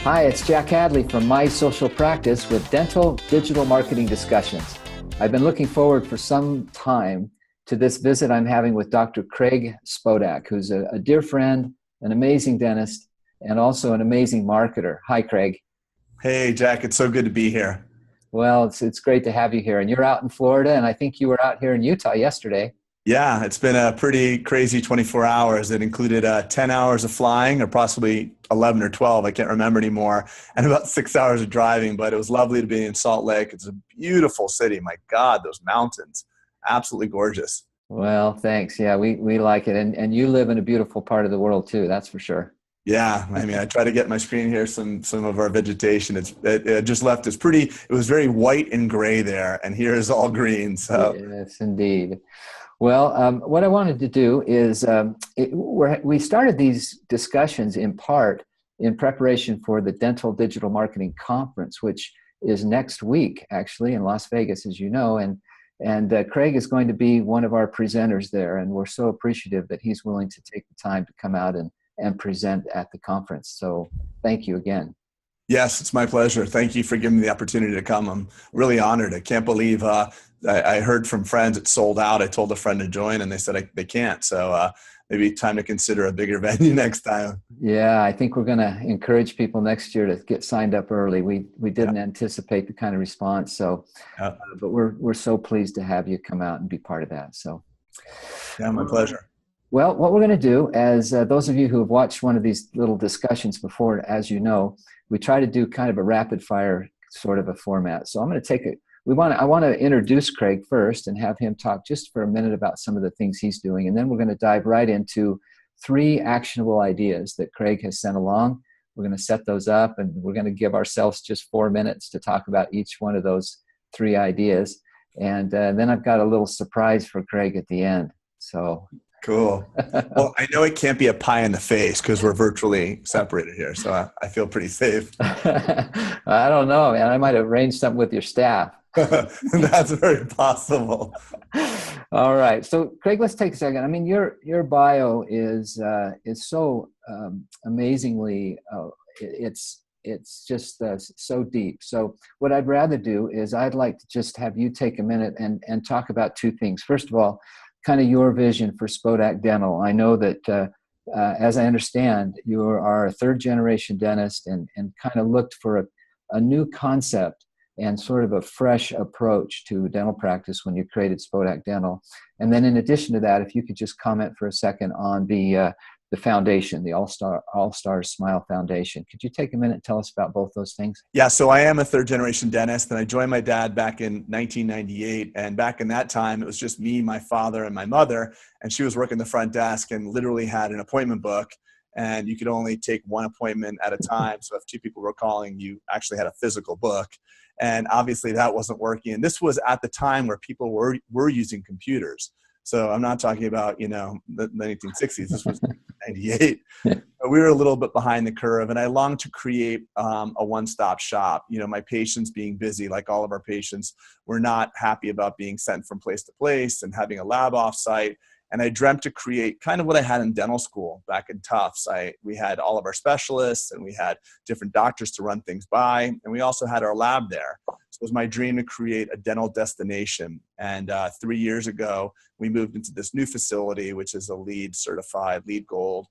Hi, it's Jack Hadley from My Social Practice with Dental Digital Marketing Discussions. I've been looking forward for some time to this visit I'm having with Dr. Craig Spodak, who's a dear friend, an amazing dentist, and also an amazing marketer. Hi, Craig. Hey, Jack, it's so good to be here. Well, it's great to have you here. And you're out in Florida, and I think you were out here in Utah yesterday. Yeah, it's been a pretty crazy 24 hours. It included 10 hours of flying, or possibly 11 or 12, I can't remember anymore, and about 6 hours of driving, but it was lovely to be in Salt Lake. It's a beautiful city. My God, those mountains, absolutely gorgeous. Well, thanks. Yeah, we like it. And you live in a beautiful part of the world too, that's for sure. Yeah, I mean, I try to get my screen here, some of our vegetation. It just left. It was very white and gray there, and here is all green. So Yes, indeed. Well, what I wanted to do is we started these discussions in part in preparation for the Dental Digital Marketing Conference, which is next week, actually, in Las Vegas, as you know. And Craig is going to be one of our presenters there, and we're so appreciative that he's willing to take the time to come out and present at the conference. So thank you again. yes, it's my pleasure. Thank you for giving me the opportunity to come. I'm really honored. I can't believe I heard from friends it sold out. I told a friend to join, and they said they can't. So maybe time to consider a bigger venue next time. Yeah, I think we're going to encourage people next year to get signed up early. We Yeah, didn't anticipate the kind of response, so yeah, but we're so pleased to have you come out and be part of that. So, yeah, my pleasure. well, what we're going to do, as those of you who have watched one of these little discussions before, as you know, we try to do kind of a rapid fire sort of a format. So I'm going to take it. I want to introduce Craig first and have him talk just for a minute about some of the things he's doing, and then we're going to dive right into 3 actionable ideas that Craig has sent along. We're going to set those up, and we're going to give ourselves just 4 minutes to talk about each one of those 3 ideas. And then I've got a little surprise for Craig at the end. So, Cool. Well, I know it can't be a pie in the face because we're virtually separated here, so I feel pretty safe. I don't know, man. I might have arranged something with your staff. That's very possible. All right. So, Craig, let's take a second. I mean, your bio is so amazingly it's just so deep. So, what I'd rather do is I'd like to just have you take a minute and talk about 2 things. First of all, kind of your vision for Spodak Dental. I know that, as I understand, you are a 3rd-generation dentist and kind of looked for a new concept and sort of a fresh approach to dental practice when you created Spodak Dental. And then in addition to that, if you could just comment for a second on the foundation, the All-Stars Smile Foundation. Could you take a minute and tell us about both those things? Yeah, so I am a 3rd-generation dentist, and I joined my dad back in 1998. And back in that time, it was just me, my father, and my mother. And she was working the front desk and literally had an appointment book. And you could only take 1 appointment at a time. So if 2 people were calling, you actually had a physical book. And obviously that wasn't working. And this was at the time where people were using computers. So I'm not talking about, the 1960s. This was 98. We were a little bit behind the curve, and I longed to create a one-stop shop. My patients being busy, like all of our patients, were not happy about being sent from place to place and having a lab off-site. And I dreamt to create kind of what I had in dental school back in Tufts. We had all of our specialists, and we had different doctors to run things by, and we also had our lab there. So it was my dream to create a dental destination. And 3 years ago, we moved into this new facility, which is a LEED certified, LEED Gold,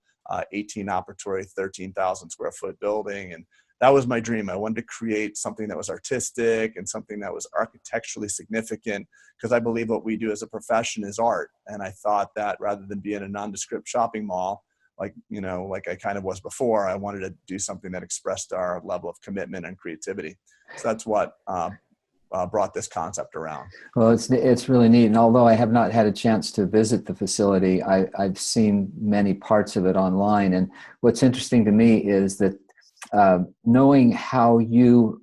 18 operatory, 13,000 square foot building. And that was my dream. I wanted to create something that was artistic and something that was architecturally significant, because I believe what we do as a profession is art. And I thought that rather than be in a nondescript shopping mall, like I kind of was before, I wanted to do something that expressed our level of commitment and creativity. So that's what brought this concept around. Well, it's really neat. And although I have not had a chance to visit the facility, I've seen many parts of it online. And what's interesting to me is that knowing how the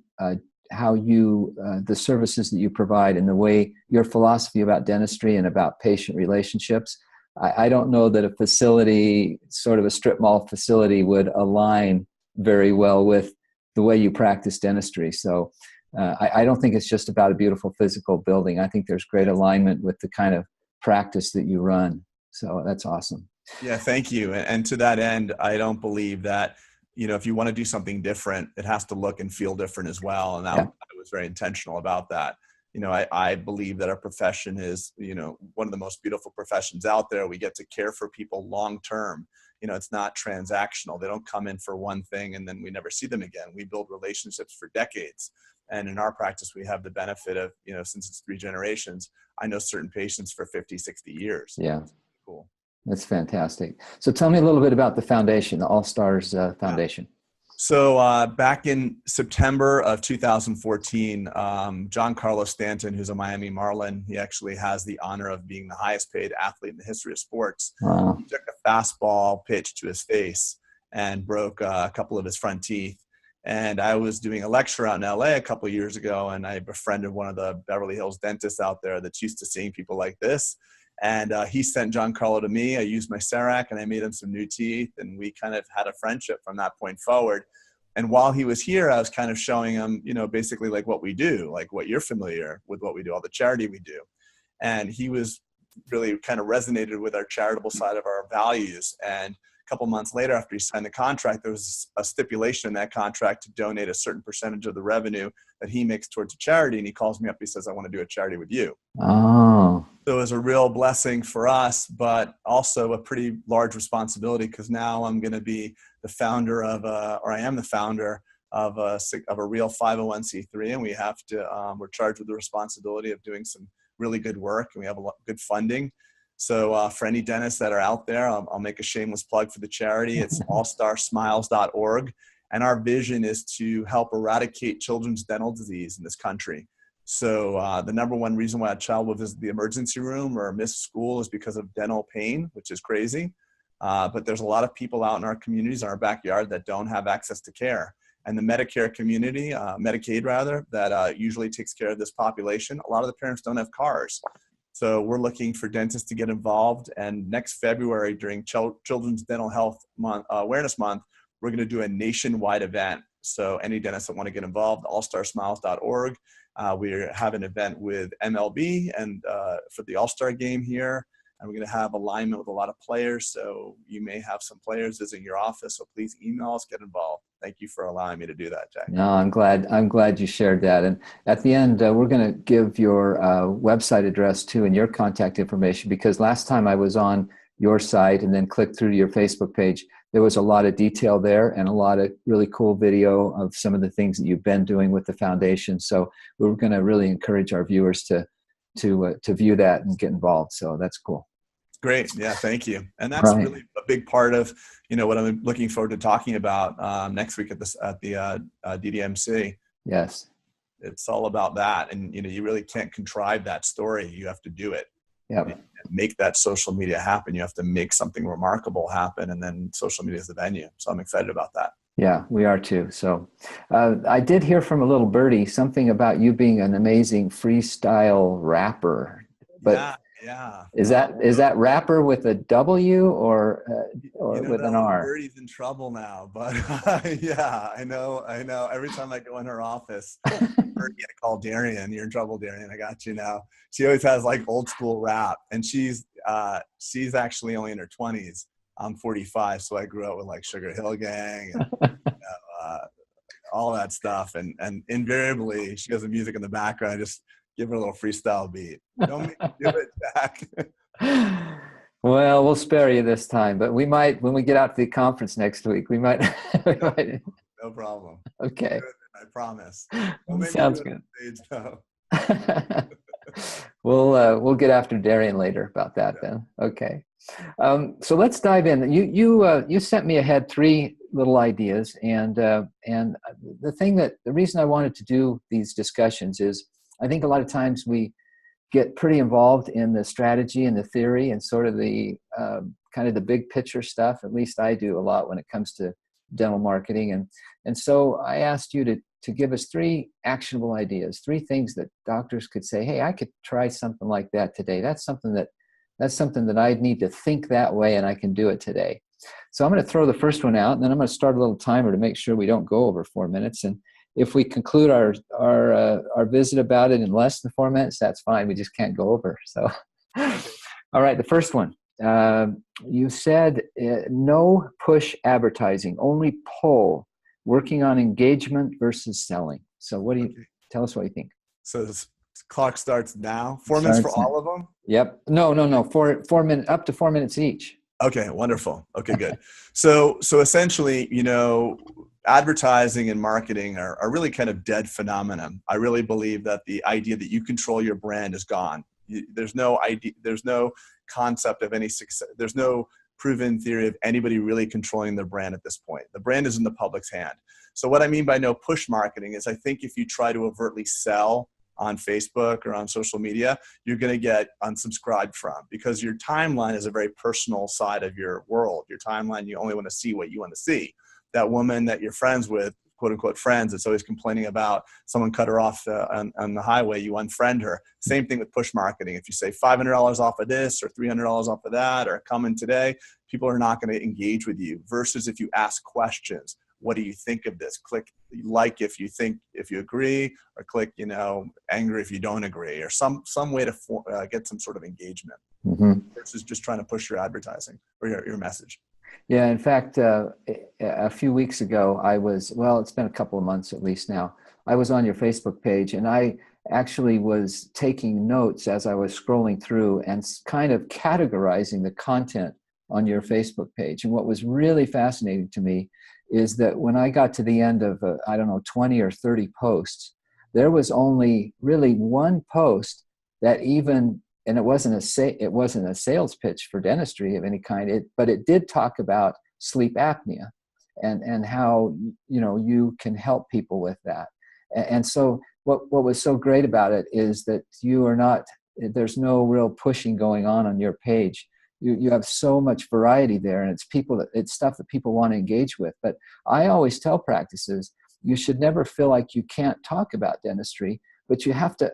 services that you provide and the way your philosophy about dentistry and about patient relationships, I don't know that a facility, sort of a strip mall facility, would align very well with the way you practice dentistry. So I don't think it's just about a beautiful physical building. I think there's great alignment with the kind of practice that you run. So that's awesome. Yeah, thank you. And to that end, I don't believe that if you want to do something different, it has to look and feel different as well. And I was very intentional about that. I believe that our profession is, one of the most beautiful professions out there. We get to care for people long-term. It's not transactional. They don't come in for one thing and then we never see them again. We build relationships for decades. And in our practice, we have the benefit of, since it's 3 generations, I know certain patients for 50, 60 years. Yeah. Cool. That's fantastic. So tell me a little bit about the foundation, the All Stars Foundation. Yeah. So back in September of 2014, John Carlos Stanton, who's a Miami Marlin, he actually has the honor of being the highest paid athlete in the history of sports. Wow. He took a fastball pitch to his face and broke a couple of his front teeth. And I was doing a lecture out in LA a couple of years ago, and I befriended one of the Beverly Hills dentists out there that's used to seeing people like this. And he sent John Carlo to me. I used my CEREC and I made him some new teeth, and we kind of had a friendship from that point forward. And while he was here, I was kind of showing him, basically like what we do, like what you're familiar with what we do, all the charity we do. And he was really kind of resonated with our charitable side of our values. And a couple months later, after he signed the contract, there was a stipulation in that contract to donate a certain percentage of the revenue that he makes towards a charity. And he calls me up, he says, I want to do a charity with you. Oh. So it was a real blessing for us, but also a pretty large responsibility, because now I'm going to be the founder of, or I am the founder of a real 501c3, and we have to, we're charged with the responsibility of doing some really good work, and we have a lot good funding. So for any dentists that are out there, I'll make a shameless plug for the charity. It's allstarsmiles.org, and our vision is to help eradicate children's dental disease in this country. So the number one reason why a child will visit the emergency room or miss school is because of dental pain, which is crazy. But there's a lot of people out in our communities, in our backyard, that don't have access to care. And the Medicare community, Medicaid rather, that usually takes care of this population, a lot of the parents don't have cars. So we're looking for dentists to get involved. And next February, during Children's Dental Health Month, Awareness Month, we're going to do a nationwide event. So any dentists that want to get involved, allstarsmiles.org. We have an event with MLB and for the All-Star game here. And we're going to have alignment with a lot of players. So you may have some players visiting your office. So please email us, get involved. Thank you for allowing me to do that, Jack. No, I'm glad you shared that. And at the end, we're going to give your website address too, and your contact information, because last time I was on your site and then clicked through to your Facebook page, there was a lot of detail there and a lot of really cool video of some of the things that you've been doing with the foundation. So we're going to really encourage our viewers to view that and get involved. So that's cool. Great. Yeah. Thank you. And that's really a big part of, what I'm looking forward to talking about next week at the DDMC. Yes. It's all about that. And, you really can't contrive that story. You have to do it. Yeah. Make that social media happen. You have to make something remarkable happen. And then social media is the venue. So I'm excited about that. Yeah, we are too. So I did hear from a little birdie something about you being an amazing freestyle rapper. But yeah. Is that rapper with a W or with an R? Birdie's in trouble now, but yeah, I know. Every time I go in her office, Birdie, I call Darian. You're in trouble, Darian. I got you now. She always has like old school rap, and she's actually only in her 20s. I'm 45, so I grew up with like Sugar Hill Gang and all that stuff, and invariably she has the music in the background. Just give her a little freestyle beat. Don't make me do it, Jack. Well, we'll spare you this time, but we might, when we get out to the conference next week, we might. No problem. Okay. I promise. Sounds good. Stage, no. We'll get after Darian later about that then. Okay. So let's dive in. You sent me ahead 3 little ideas, and the reason I wanted to do these discussions is I think a lot of times we get pretty involved in the strategy and the theory and sort of the kind of the big picture stuff. At least I do a lot when it comes to dental marketing. And so I asked you to give us 3 actionable ideas, 3 things that doctors could say, hey, I could try something like that today. That's something that I need to think that way, and I can do it today. So I'm going to throw the first one out, and then I'm going to start a little timer to make sure we don't go over 4 minutes. And if we conclude our visit about it in less than 4 minutes, that's fine. We just can't go over. So, all right, the first one. you said no push advertising, only pull, working on engagement versus selling. So what do you tell us what you think? So this clock starts now. 4 minutes for all of them? Yep. No. 4 minutes, up to 4 minutes each. Okay, wonderful. Okay, good. So essentially, advertising and marketing are really kind of dead phenomenon. I really believe that the idea that you control your brand is gone. There's no idea, there's no concept of any success. There's no proven theory of anybody really controlling their brand at this point. The brand is in the public's hand. So what I mean by no push marketing is I think if you try to overtly sell on Facebook or on social media, you're going to get unsubscribed from, because your timeline is a very personal side of your world. Your timeline, you only want to see what you want to see. That woman that you're friends with, quote unquote friends, that's always complaining about someone cut her off on the highway, you unfriend her. Same thing with push marketing. If you say $500 off of this or $300 off of that, or come in today, people are not going to engage with you. Versus if you ask questions, what do you think of this? Click like if you agree, or click, angry if you don't agree, or some way to get some sort of engagement, versus just trying to push your advertising or your message. Yeah, in fact, a few weeks ago, it's been a couple of months at least now, I was on your Facebook page, and I actually was taking notes as I was scrolling through and kind of categorizing the content on your Facebook page. And what was really fascinating to me is that when I got to the end of, 20 or 30 posts, there was only really one post that even, and it wasn't a sales pitch for dentistry of any kind, but it did talk about sleep apnea and how, you can help people with that. And so what was so great about it is that there's no real pushing going on your page. You have so much variety there, and it's stuff that people want to engage with. But I always tell practices, you should never feel like you can't talk about dentistry, but you have to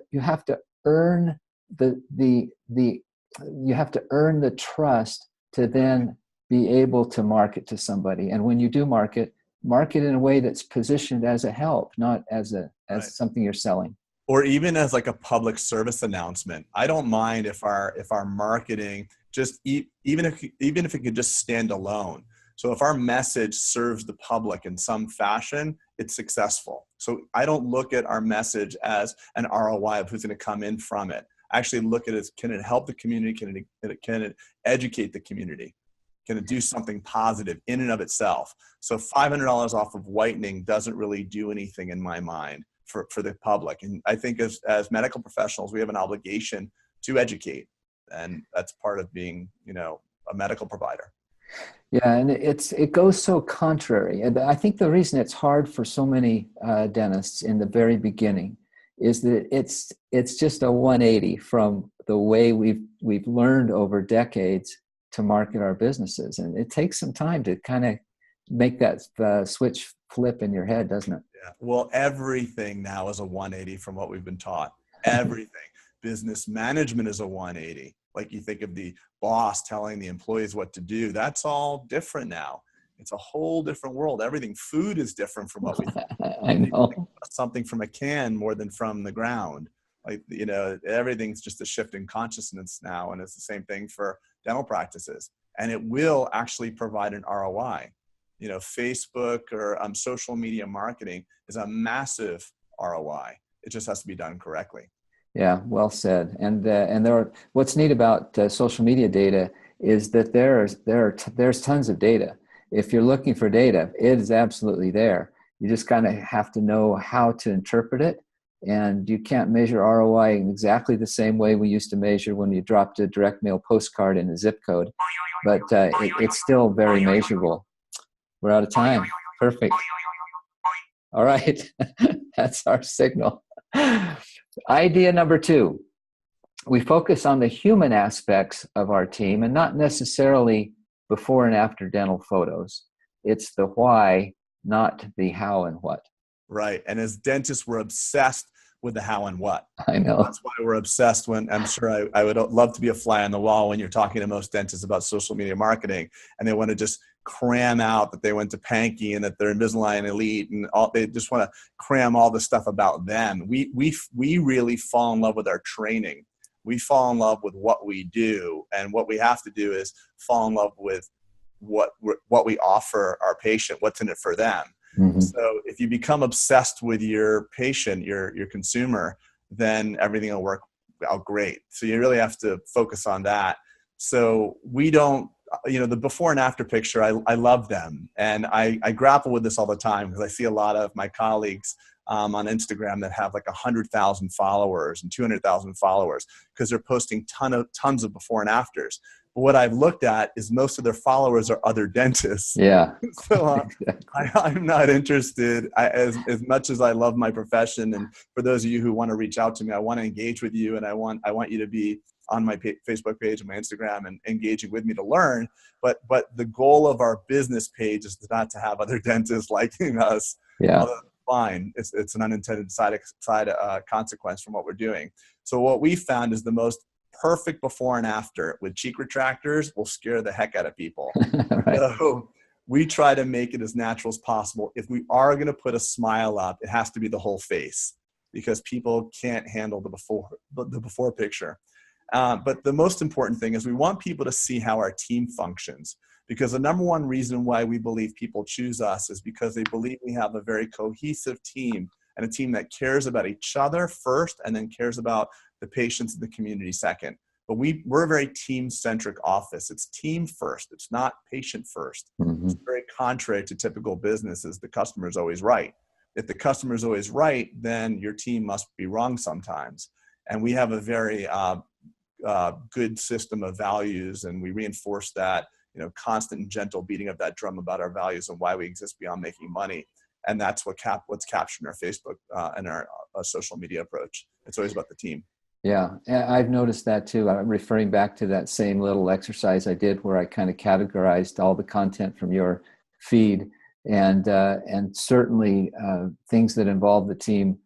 earn you have to earn the trust to then be able to market to somebody. And when you do market in a way that's positioned as a help, not as something you're selling. Or even as like a public service announcement. I don't mind if our marketing just even if it could just stand alone. So if our message serves the public in some fashion, it's successful. So I don't look at our message as an ROI of who's going to come in from it. I actually look at it as, can it help the community? Can it educate the community? Can it do something positive in and of itself? So $500 off of whitening doesn't really do anything in my mind for the public. And I think as medical professionals, we have an obligation to educate. And that's part of being, a medical provider. Yeah, and it goes so contrary. And I think the reason it's hard for so many dentists in the very beginning is that it's just a 180 from the way we've learned over decades to market our businesses. And it takes some time to kind of make that switch flip in your head, doesn't it? Yeah. Well, everything now is a 180 from what we've been taught. Everything. Business management is a 180. Like you think of the boss telling the employees what to do. That's all different now. It's a whole different world. Everything. Food is different from what we think. I know. Something from a can more than from the ground. Like, everything's just a shift in consciousness now. And it's the same thing for dental practices. And it will actually provide an ROI. Facebook or social media marketing is a massive ROI. It just has to be done correctly. Yeah, well said. And what's neat about social media data is that there's tons of data. If you're looking for data, it is absolutely there. You just kind of have to know how to interpret it. And you can't measure ROI in exactly the same way we used to measure when you dropped a direct mail postcard in a zip code, but it's still very measurable. We're out of time. Perfect. All right. That's our signal. Idea number 2. We focus on the human aspects of our team and not necessarily before and after dental photos. It's the why, not the how and what. Right. And as dentists, we're obsessed with the how and what. I know. That's why we're obsessed when I'm sure I would love to be a fly on the wall when you're talking to most dentists about social media marketing, and they want to just cram out that they went to Pankey and that they're Invisalign Elite, and they just want to cram all the stuff about them. We really fall in love with our training. We fall in love with what we do, and what we have to do is fall in love with what we offer our patient, what's in it for them. Mm-hmm. So if you become obsessed with your patient, your consumer, then everything will work out great. So you really have to focus on that. So we don't, the before and after picture, I love them. And I grapple with this all the time because I see a lot of my colleagues on Instagram that have like 100,000 followers and 200,000 followers because they're posting tons of before and afters. But what I've looked at is most of their followers are other dentists. Yeah. So Exactly. I'm not interested. As much as I love my profession, and for those of you who want to reach out to me, I want to engage with you, and I want you to be on my Facebook page and my Instagram and engaging with me to learn. But the goal of our business page is not to have other dentists liking us. Yeah. Although fine, it's an unintended side consequence from what we're doing. So what we found is the most perfect before and after with cheek retractors will scare the heck out of people. Right. So we try to make it as natural as possible. If we are going to put a smile up, it has to be the whole face because people can't handle the before picture. But the most important thing is we want people to see how our team functions, because the number one reason why we believe people choose us is because they believe we have a very cohesive team, and a team that cares about each other first and then cares about the patients in the community second. But we're a very team-centric office. It's team first. It's not patient first. Mm-hmm. It's very contrary to typical businesses. The customer is always right. If the customer is always right, then your team must be wrong sometimes. And we have a very good system of values, and we reinforce that, constant and gentle beating of that drum about our values and why we exist beyond making money. And that's what's captured in our Facebook and our social media approach. It's always about the team. Yeah, I've noticed that too. I'm referring back to that same little exercise I did where I kind of categorized all the content from your feed, and certainly things that involve the team.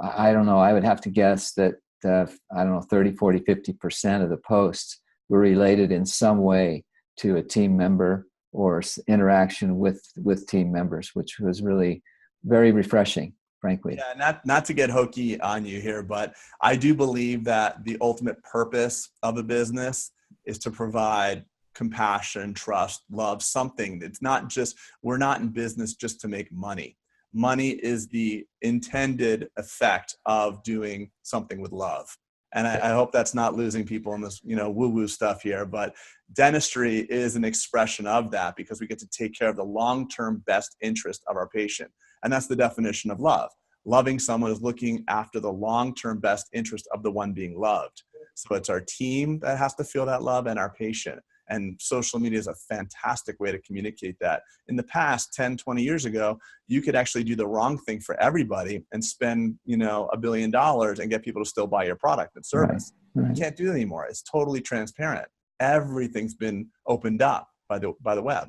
I don't know. I would have to guess that I don't know, 30, 40, 50% of the posts were related in some way to a team member or interaction with team members, which was really very refreshing, frankly. Yeah, not to get hokey on you here, but I do believe that the ultimate purpose of a business is to provide compassion, trust, love, something. It's not just, we're not in business just to make money. Money is the intended effect of doing something with love. And I hope that's not losing people in this, woo-woo stuff here, but dentistry is an expression of that because we get to take care of the long-term best interest of our patient. And that's the definition of love. Loving someone is looking after the long-term best interest of the one being loved. So it's our team that has to feel that love and our patient. And social media is a fantastic way to communicate that. In the past, 10, 20 years ago, you could actually do the wrong thing for everybody and spend, $1 billion and get people to still buy your product and service. Right. You can't do that anymore. It's totally transparent. Everything's been opened up by the web.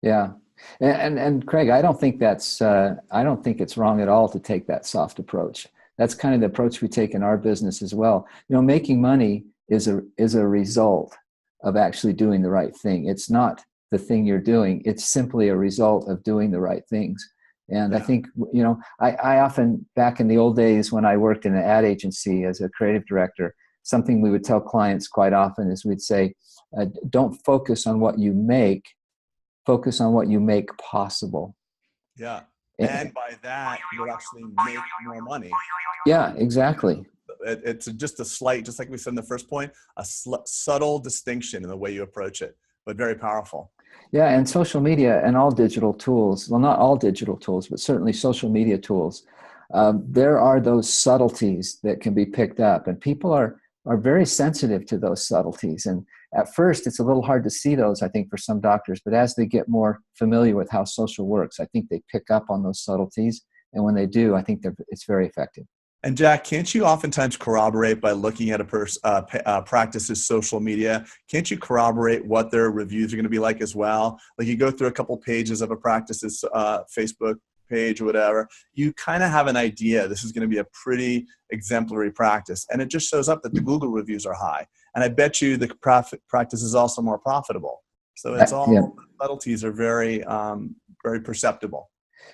Yeah. And Craig, I don't think it's wrong at all to take that soft approach. That's kind of the approach we take in our business as well. Making money is a result of actually doing the right thing. It's not the thing you're doing. It's simply a result of doing the right things. And yeah. I think, I often, back in the old days when I worked in an ad agency as a creative director, something we would tell clients quite often is we'd say, don't focus on what you make, focus on what you make possible. Yeah. And by that, you'll actually make more money. Yeah, exactly. It's just a slight, just like we said in the first point, a subtle distinction in the way you approach it, but very powerful. Yeah, and social media and all digital tools, well, not all digital tools, but certainly social media tools, there are those subtleties that can be picked up, and people are very sensitive to those subtleties. And at first, it's a little hard to see those, I think, for some doctors, but as they get more familiar with how social works, I think they pick up on those subtleties, and when they do, I think it's very effective. And Jack, can't you oftentimes corroborate by looking at a practice's social media? Can't you corroborate what their reviews are going to be like as well? Like you go through a couple pages of a practice's Facebook page or whatever, you kind of have an idea this is going to be a pretty exemplary practice. And it just shows up that the Google reviews are high. And I bet you the practice is also more profitable. So it's all, the subtleties are very, very perceptible.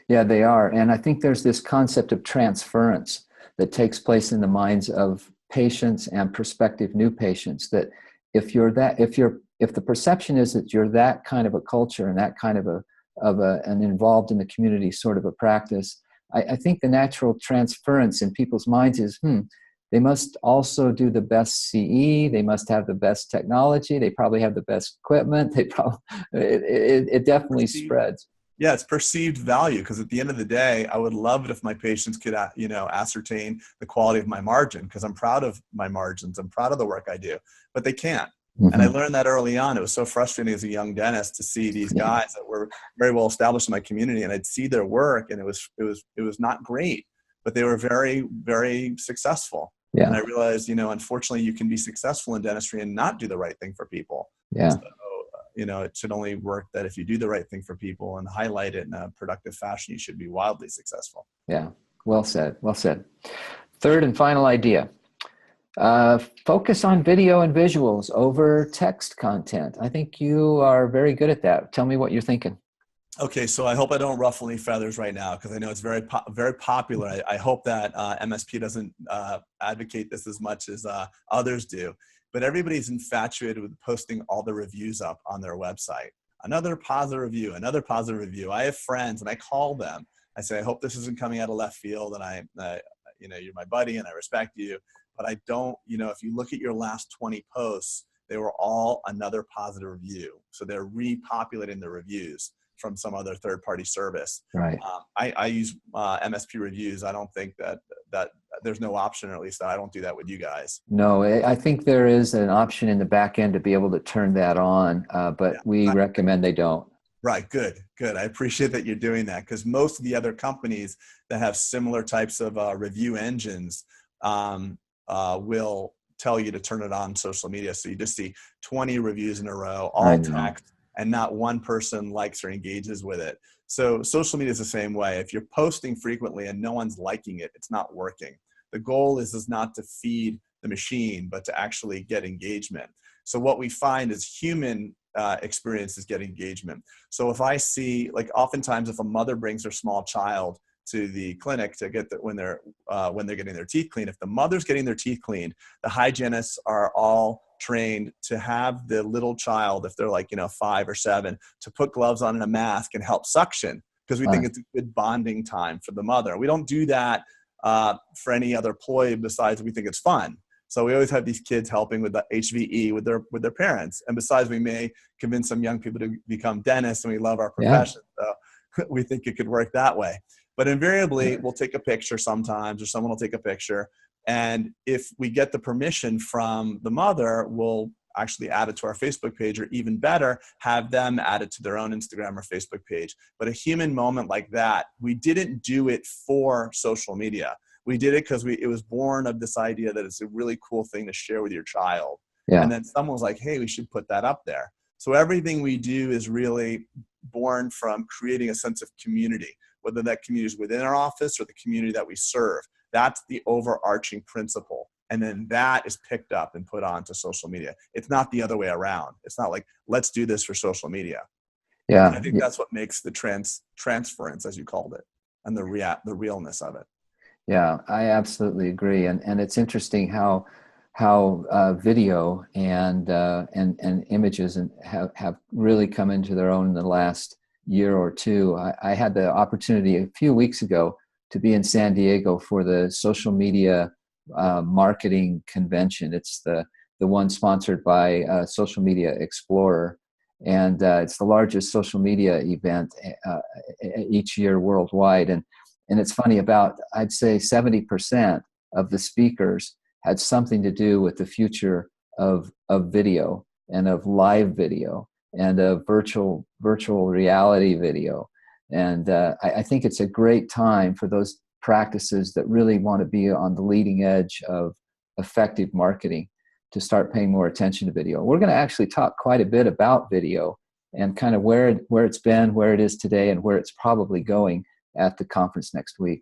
Yeah, they are. And I think there's this concept of transference that takes place in the minds of patients and prospective new patients that if the perception is that you're that kind of a culture and that kind of an involved in the community sort of a practice, I think the natural transference in people's minds is, they must also do the best CE. They must have the best technology. They probably have the best equipment. It definitely spreads. Yeah, it's perceived value, because at the end of the day, I would love it if my patients could, ascertain the quality of my margin, because I'm proud of my margins. I'm proud of the work I do, but they can't. Mm-hmm. And I learned that early on. It was so frustrating as a young dentist to see these guys that were very well established in my community, and I'd see their work, and it was not great, but they were very, very successful. Yeah. And I realized, unfortunately, you can be successful in dentistry and not do the right thing for people. Yeah. So, it should only work that if you do the right thing for people and highlight it in a productive fashion, you should be wildly successful. Yeah. Well said. Well said. Third and final idea. Focus on video and visuals over text content. I think you are very good at that. Tell me what you're thinking. Okay, so I hope I don't ruffle any feathers right now, because I know it's very, very popular. I hope that MSP doesn't advocate this as much as others do. But everybody's infatuated with posting all the reviews up on their website. Another positive review, another positive review. I have friends, and I call them. I say, I hope this isn't coming out of left field, and you're my buddy, and I respect you. But I don't, if you look at your last 20 posts, they were all another positive review. So they're repopulating the reviews from some other third-party service. Right. I use MSP reviews. I don't think that there's no option, or at least I don't do that with you guys. No, I think there is an option in the back end to be able to turn that on, but we recommend they don't. Right. Good. I appreciate that you're doing that, because most of the other companies that have similar types of review engines will tell you to turn it on social media. So you just see 20 reviews in a row, all text, and not one person likes or engages with it. So social media is the same way. If you're posting frequently and no one's liking it, it's not working. The goal is not to feed the machine, but to actually get engagement. So what we find is human experiences get engagement. So if I see, like, oftentimes if a mother brings her small child to the clinic to get when they're getting their teeth cleaned, if the mother's getting their teeth cleaned, the hygienists are all trained to have the little child, if they're like 5 or 7, to put gloves on and a mask and help suction, because we think it's a good bonding time for the mother. We don't do that for any other ploy besides we think it's fun. So we always have these kids helping with the HVE with their parents, and besides, we may convince some young people to become dentists, and we love our profession, so we think it could work that way. But invariably, we'll take a picture sometimes, or someone will take a picture. And if we get the permission from the mother, we'll actually add it to our Facebook page, or even better, have them add it to their own Instagram or Facebook page. But a human moment like that, we didn't do it for social media. We did it because it was born of this idea that it's a really cool thing to share with your child. Yeah. And then someone was like, hey, we should put that up there. So everything we do is really born from creating a sense of community, whether that community is within our office or the community that we serve. That's the overarching principle. And then that is picked up and put onto social media. It's not the other way around. It's not like, let's do this for social media. Yeah. And I think that's what makes the transference, as you called it, and the realness of it. Yeah, I absolutely agree. And it's interesting how video and images have really come into their own in the last year or two. I had the opportunity a few weeks ago to be in San Diego for the social media marketing convention. It's the one sponsored by Social Media Explorer, and it's the largest social media event each year worldwide. And it's funny, I'd say 70% of the speakers had something to do with the future of video and of live video and of virtual reality video. And I think it's a great time for those practices that really want to be on the leading edge of effective marketing to start paying more attention to video. We're going to actually talk quite a bit about video and kind of where it's been, where it is today, and where it's probably going at the conference next week.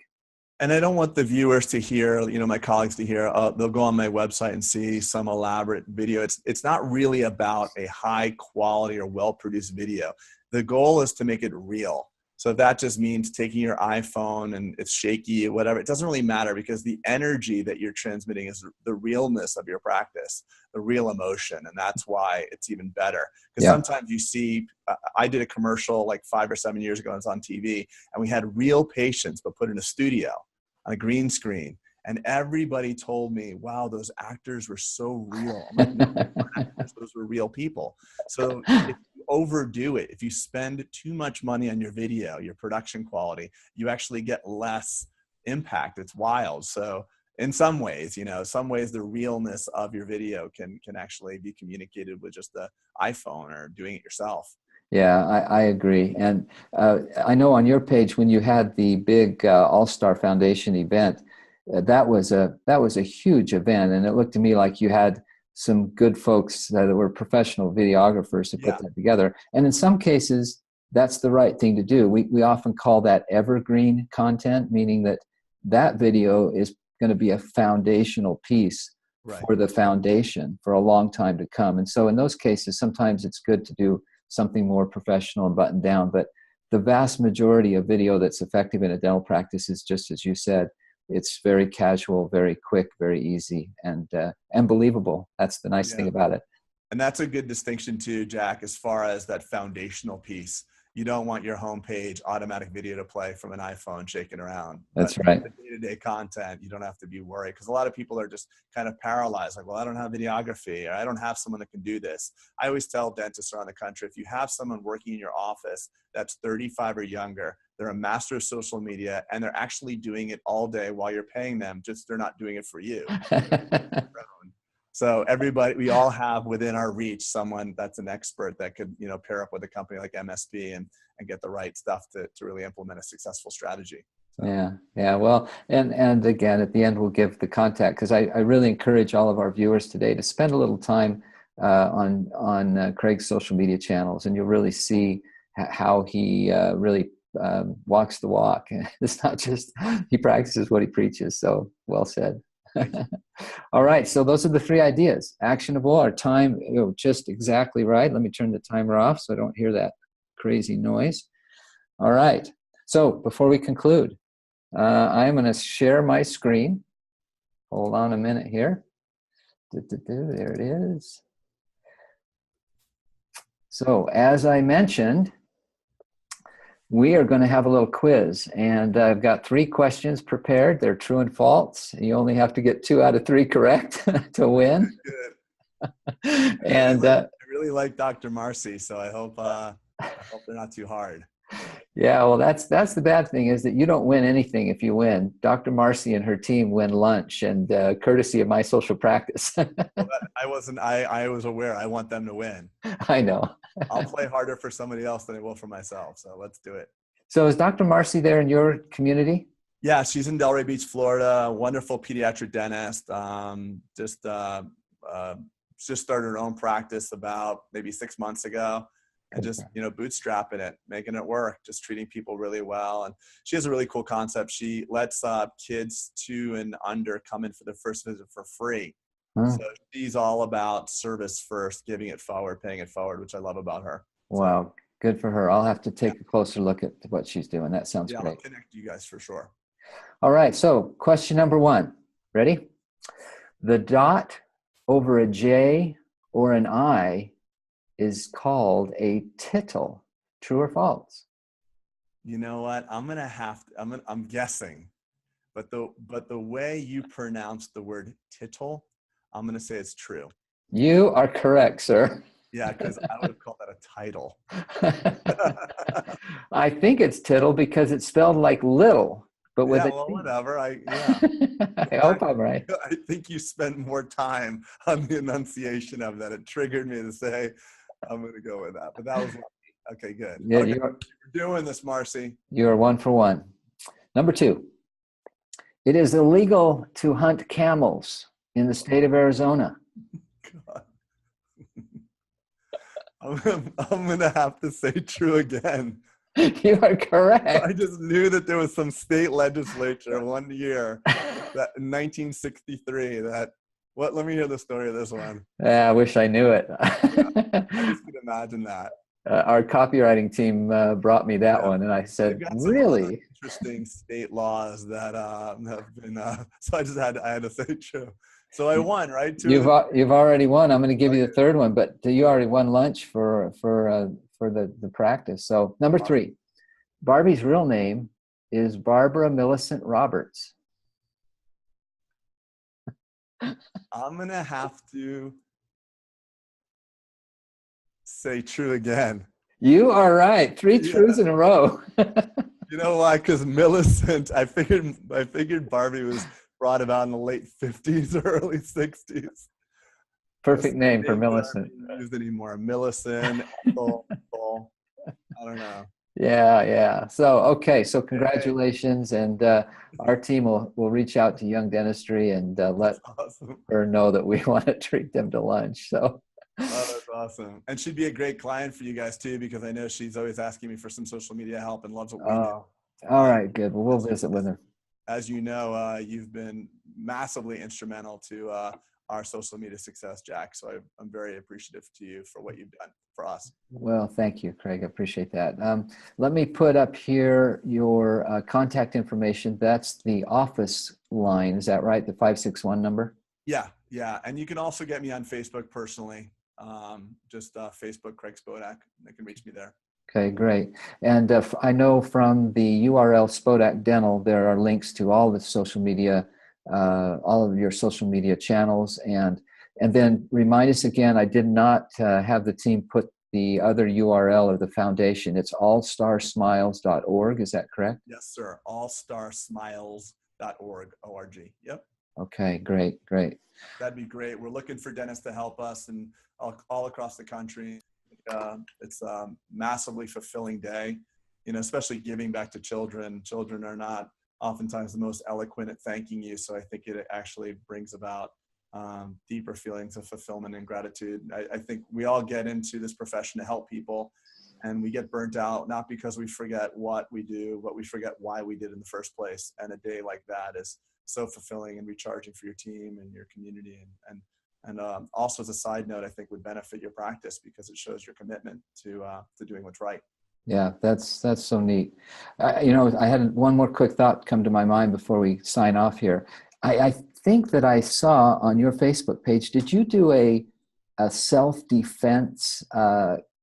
And I don't want the viewers to hear, my colleagues to hear, they'll go on my website and see some elaborate video. It's not really about a high quality or well-produced video. The goal is to make it real. So that just means taking your iPhone and it's shaky, whatever. It doesn't really matter, because the energy that you're transmitting is the realness of your practice, the real emotion. And that's why it's even better. Because Yeah. sometimes you see, I did a commercial like 5 or 7 years ago, and it's on TV, and we had real patients, but put in a studio on a green screen. And everybody told me, wow, those actors were so real. I'm like, no, they weren't actors, those were real people. So if you overdo it, if you spend too much money on your video, your production quality, you actually get less impact. It's wild. So in some ways, some ways the realness of your video can actually be communicated with just the iPhone or doing it yourself. Yeah, I agree. And I know on your page, when you had the big All-Star Foundation event, that was a huge event, and it looked to me like you had some good folks that were professional videographers to put that together. And in some cases, that's the right thing to do. We often call that evergreen content, meaning that video is going to be a foundational piece for the foundation for a long time to come. And so in those cases, sometimes it's good to do something more professional and buttoned down. But the vast majority of video that's effective in a dental practice is just as you said. It's very casual, very quick, very easy, and believable. That's the nice thing about it. And that's a good distinction too, Jack, as far as that foundational piece. You don't want your homepage automatic video to play from an iPhone shaking around. That's right. The day-to-day content, you don't have to be worried, because a lot of people are just kind of paralyzed. Like, well, I don't have videography, or I don't have someone that can do this. I always tell dentists around the country, if you have someone working in your office that's 35 or younger, they're a master of social media, and they're actually doing it all day while you're paying them, just they're not doing it for you. So everybody, we all have within our reach someone that's an expert that could, pair up with a company like MSP and get the right stuff to really implement a successful strategy. So. Yeah. Well, and again, at the end, we'll give the contact, because I really encourage all of our viewers today to spend a little time on Craig's social media channels, and you'll really see how he really walks the walk. It's not just he practices what he preaches. So well said. All right, so those are the 3 ideas. Actionable, our time, just exactly right. Let me turn the timer off so I don't hear that crazy noise. All right, so before we conclude, I'm going to share my screen. Hold on a minute here. There it is. So as I mentioned, we are going to have a little quiz, and I've got 3 questions prepared. They're true and false. You only have to get 2 out of 3 correct to win. Good. And I really like Dr. Marcy, so I hope they're not too hard. Yeah, well, that's the bad thing, is that you don't win anything if you win. Dr. Marcy and her team win lunch, and courtesy of my social practice. Well, I was aware. I want them to win. I know. I'll play harder for somebody else than I will for myself. So let's do it. So is Dr. Marcy there in your community? Yeah, she's in Delray Beach, Florida. Wonderful pediatric dentist. Just started her own practice about maybe 6 months ago. And just, bootstrapping it, making it work, just treating people really well. And she has a really cool concept. She lets kids 2 and under come in for their first visit for free. So she's all about service first, giving it forward, paying it forward, which I love about her. Wow. Good for her. I'll have to take a closer look at what she's doing. That sounds great. I'll connect you guys for sure. All right. So question number 1. Ready? The dot over a J or an I is called a tittle. True or false? You know what? I'm guessing, but the way you pronounce the word tittle, I'm going to say it's true. You are correct, sir. Yeah, because I would have called that a title. I think it's tittle because it's spelled like little, but with whatever. I hope I'm right. I think you spent more time on the enunciation of that. It triggered me to say, I'm going to go with that. But that was okay. Good. Yeah, okay. You're doing this, Marcy. You are 1 for 1. Number 2. It is illegal to hunt camels in the state of Arizona. God. I'm going to have to say true again. You are correct. I just knew that there was some state legislature one year, that in 1963, let me hear the story of this one. Yeah, I wish I knew it. I just could imagine that. Our copywriting team brought me that one, and I said, They've got some "Really?" interesting state laws that have been. So I had to say true. So I won, right? You've already won. I'm going to give you the third one, but you already won lunch for the practice. So number 3, Barbie's real name is Barbara Millicent Roberts. I'm gonna have to say true again. You are right. 3 truths in a row. You know why? Because Millicent, I figured Barbie was brought about in the late 50s or early 60s. Perfect name for Millicent. Not used anymore. Millicent, Ethel, I don't know. Yeah. So, okay. So congratulations. And our team will reach out to Young Dentistry and let her know that we want to treat them to lunch. So. Oh, that's awesome. And she'd be a great client for you guys too, because I know she's always asking me for some social media help and loves what we do. All right, good. Well, we'll visit with her. As you know, you've been massively instrumental to our social media success, Jack. So I'm very appreciative to you for what you've done for us. Well, thank you, Craig. I appreciate that. Let me put up here your contact information. That's the office line. Is that right? The 561 number? Yeah. And you can also get me on Facebook personally. Just Facebook, Craig Spodak. They can reach me there. Okay, great. And I know from the URL Spodak Dental, there are links to all the social media, all of your social media channels. And then remind us again, I did not have the team put the other URL of the foundation. It's allstarsmiles.org. Is that correct? Yes, sir. allstarsmiles.org. O-R-G. Yep. Okay, great. That'd be great. We're looking for dentists to help us and all across the country. It's a massively fulfilling day, especially giving back to children. Children are not oftentimes the most eloquent at thanking you. So I think it actually brings about deeper feelings of fulfillment and gratitude. I think we all get into this profession to help people, and we get burnt out, not because we forget what we do, but we forget why we did in the first place. And a day like that is so fulfilling and recharging for your team and your community. And also, as a side note, I think would benefit your practice because it shows your commitment to doing what's right. Yeah, that's so neat. I had one more quick thought come to my mind before we sign off here. I think that I saw on your Facebook page, did you do a self-defense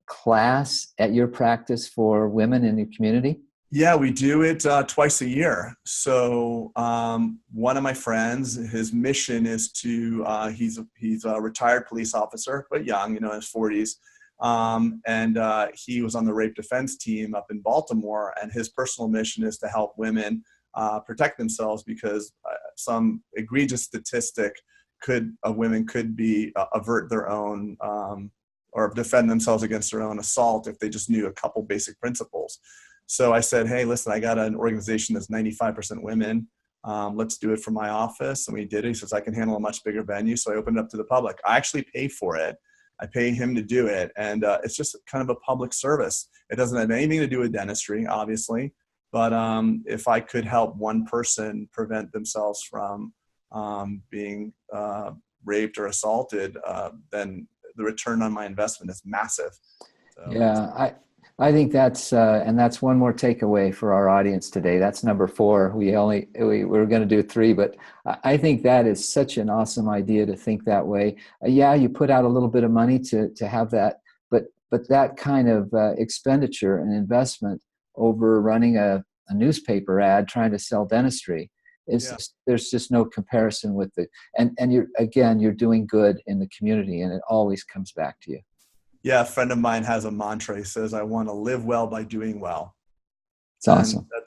class at your practice for women in your community? Yeah, we do it twice a year. So one of my friends, his mission is to, he's a retired police officer, but young, in his 40s. And he was on the rape defense team up in Baltimore. And his personal mission is to help women protect themselves, because some egregious statistic women could be avert their own or defend themselves against their own assault if they just knew a couple basic principles. So I said, hey, listen, I got an organization that's 95% women. Let's do it for my office. And we did it. He says, I can handle a much bigger venue. So I opened it up to the public. I actually pay for it. I pay him to do it. And it's just kind of a public service. It doesn't have anything to do with dentistry, obviously. But if I could help one person prevent themselves from being raped or assaulted, then the return on my investment is massive. So, yeah, I think that's one more takeaway for our audience today. That's number 4. We were going to do 3, but I think that is such an awesome idea to think that way. You put out a little bit of money to have that, but that kind of expenditure and investment over running a newspaper ad trying to sell dentistry there's just no comparison with and you're doing good in the community, and it always comes back to you. Yeah, a friend of mine has a mantra. He says, I want to live well by doing well. It's awesome. And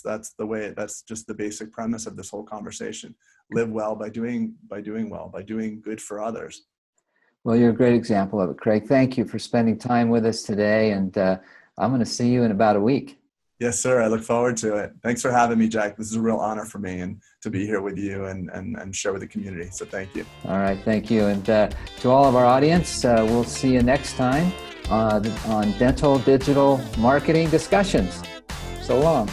that's the way, that's just the basic premise of this whole conversation. Live well by doing well, by doing good for others. Well, you're a great example of it, Craig. Thank you for spending time with us today. And I'm going to see you in about a week. Yes, sir. I look forward to it. Thanks for having me, Jack. This is a real honor for me and to be here with you and share with the community. So thank you. All right. Thank you. And to all of our audience, we'll see you next time on Dental Digital Marketing Discussions. So long.